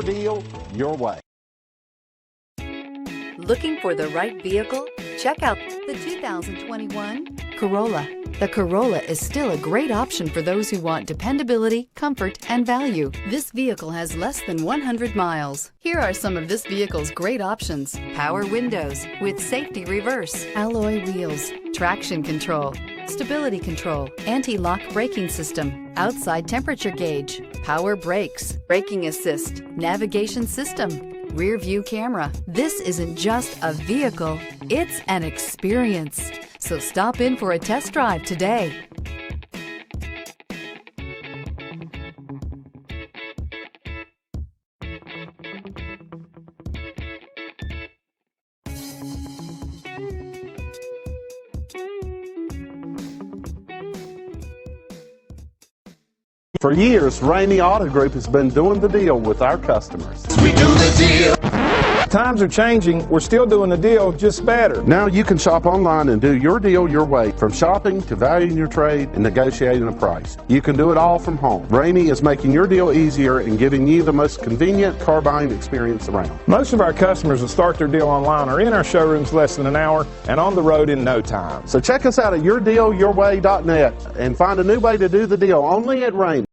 Deal your way. Looking for the right vehicle? Check out the 2021 Corolla. The Corolla is still a great option for those who want dependability, comfort, and value. This vehicle has less than 100 miles. Here are some of this vehicle's great options: power windows with safety reverse, alloy wheels, traction control, stability control, anti-lock braking system, outside temperature gauge, power brakes, braking assist, navigation system, rear view camera. This isn't just a vehicle, it's an experience. So stop in for a test drive today. For years, Ramey Auto Group has been doing the deal with our customers. We do the deal. Times are changing. We're still doing the deal, just better. Now you can shop online and do your deal your way, from shopping to valuing your trade and negotiating a price. You can do it all from home. Ramey is making your deal easier and giving you the most convenient car buying experience around. Most of our customers that start their deal online are in our showrooms less than an hour and on the road in no time. So check us out at yourdealyourway.net and find a new way to do the deal only at Ramey.